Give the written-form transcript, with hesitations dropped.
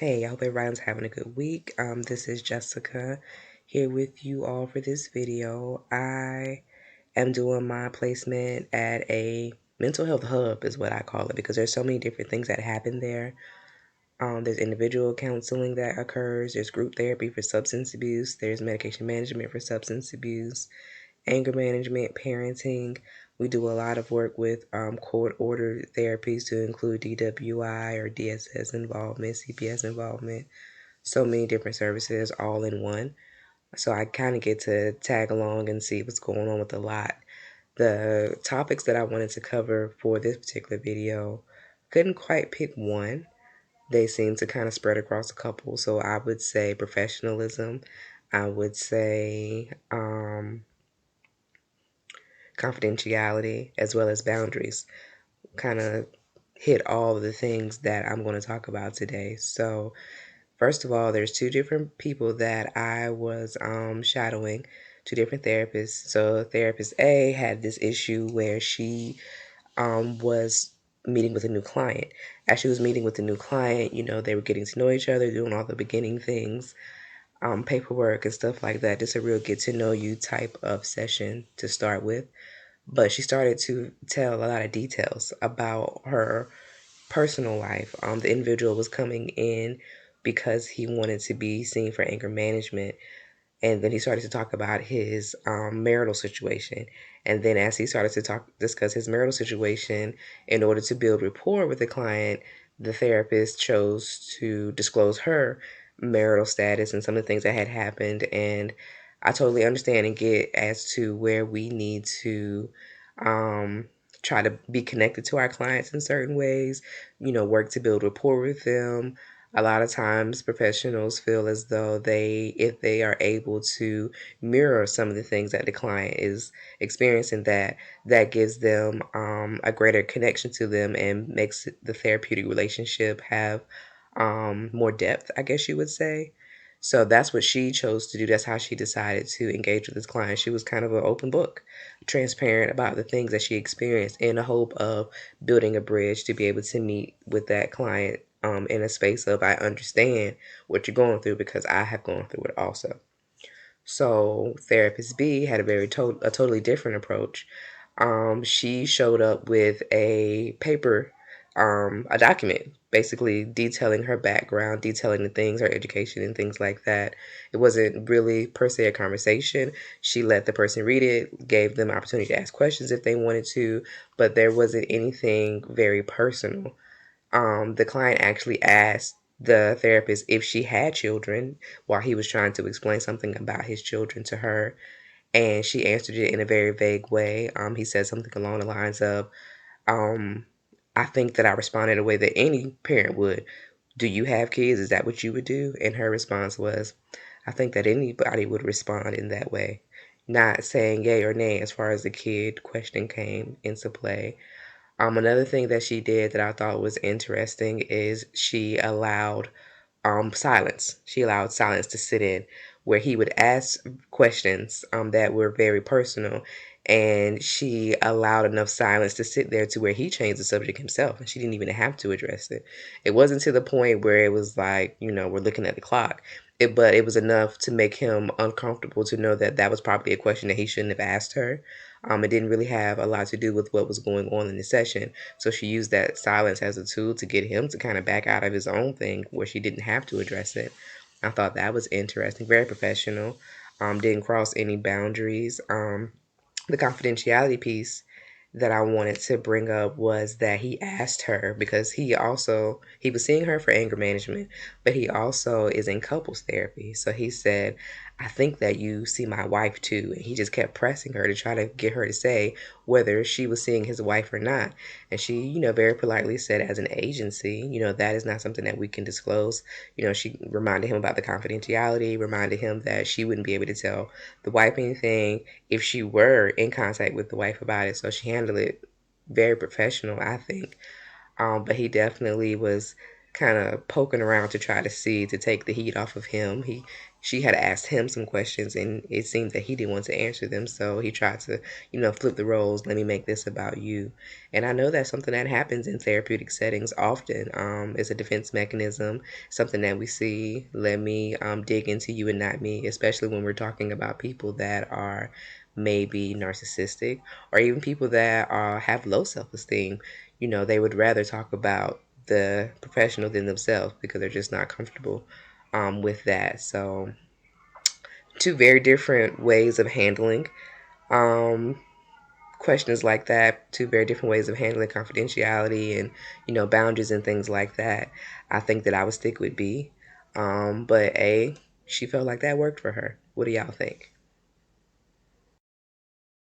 Hey, I hope everyone's having a good week. This is Jessica here with you all for this video. I am doing my placement at a mental health hub is what I call it because there's so many different things that happen there. There's individual counseling that occurs, there's group therapy for substance abuse, there's medication management for substance abuse, anger management, parenting. We do a lot of work with court-ordered therapies to include DWI or DSS involvement, CPS involvement. So many different services all in one. So I kind of get to tag along and see what's going on with a lot. The topics that I wanted to cover for this particular video, couldn't quite pick one. They seem to kind of spread across a couple. So I would say professionalism. I would say confidentiality, as well as boundaries. Kind of hit all of the things that I'm going to talk about today. So first of all, there's two different people that I was shadowing, two different therapists. So therapist A had this issue where she was meeting with a new client. As she was meeting with the new client, they were getting to know each other, doing all the beginning things, paperwork and stuff like that. Just a real get to know you type of session to start with. But she started to tell a lot of details about her personal life. The individual was coming in because he wanted to be seen for anger management. And then he started to talk about his marital situation. And then as he started to discuss his marital situation, in order to build rapport with the client, the therapist chose to disclose her marital status and some of the things that had happened. And I totally understand and get as to where we need to um, try to be connected to our clients in certain ways, work to build rapport with them. A lot of times professionals feel as though if they are able to mirror some of the things that the client is experiencing, that gives them a greater connection to them and makes the therapeutic relationship have more depth, I guess you would say. So that's what she chose to do. That's how she decided to engage with this client. She was kind of an open book, transparent about the things that she experienced in the hope of building a bridge to be able to meet with that client in a space of I understand what you're going through because I have gone through it also. So therapist B had a totally different approach. She showed up with a paper, a document, basically detailing her background, detailing the things, her education, and things like that. It wasn't really per se a conversation. She let the person read it, gave them opportunity to ask questions if they wanted to, but there wasn't anything very personal. The client actually asked the therapist if she had children while he was trying to explain something about his children to her, and she answered it in a very vague way. He said something along the lines of, um, I think that I responded a way that any parent would. Do you have kids? Is that what you would do? And her response was, I think that anybody would respond in that way. Not saying yay or nay as far as the kid question came into play. Another thing that she did that I thought was interesting is she allowed silence. She allowed silence to sit in, where he would ask questions that were very personal, and she allowed enough silence to sit there to where he changed the subject himself, and she didn't even have to address it. It wasn't to the point where it was like, we're looking at the clock. But it was enough to make him uncomfortable to know that that was probably a question that he shouldn't have asked her. It didn't really have a lot to do with what was going on in the session. So she used that silence as a tool to get him to kind of back out of his own thing where she didn't have to address it. I thought that was interesting, very professional. Didn't cross any boundaries. The confidentiality piece that I wanted to bring up was that he asked her because he was seeing her for anger management, but he also is in couples therapy. So he said, I think that you see my wife too. And he just kept pressing her to try to get her to say whether she was seeing his wife or not. And she, very politely said, as an agency, that is not something that we can disclose. She reminded him about the confidentiality, reminded him that she wouldn't be able to tell the wife anything if she were in contact with the wife about it. So she handled it very professional, I think. But he definitely was kind of poking around to try to see to take the heat off of him. She had asked him some questions, and it seemed that he didn't want to answer them, so he tried to, flip the roles. Let me make this about you. And I know that's something that happens in therapeutic settings often. It's a defense mechanism, something that we see. Let me dig into you and not me, especially when we're talking about people that are maybe narcissistic, or even people that have low self-esteem. They would rather talk about the professional than themselves because they're just not comfortable with that. So, two very different ways of handling um, questions like that, two very different ways of handling confidentiality and, boundaries and things like that. I think that I would stick with B. But A, she felt like that worked for her. What do y'all think?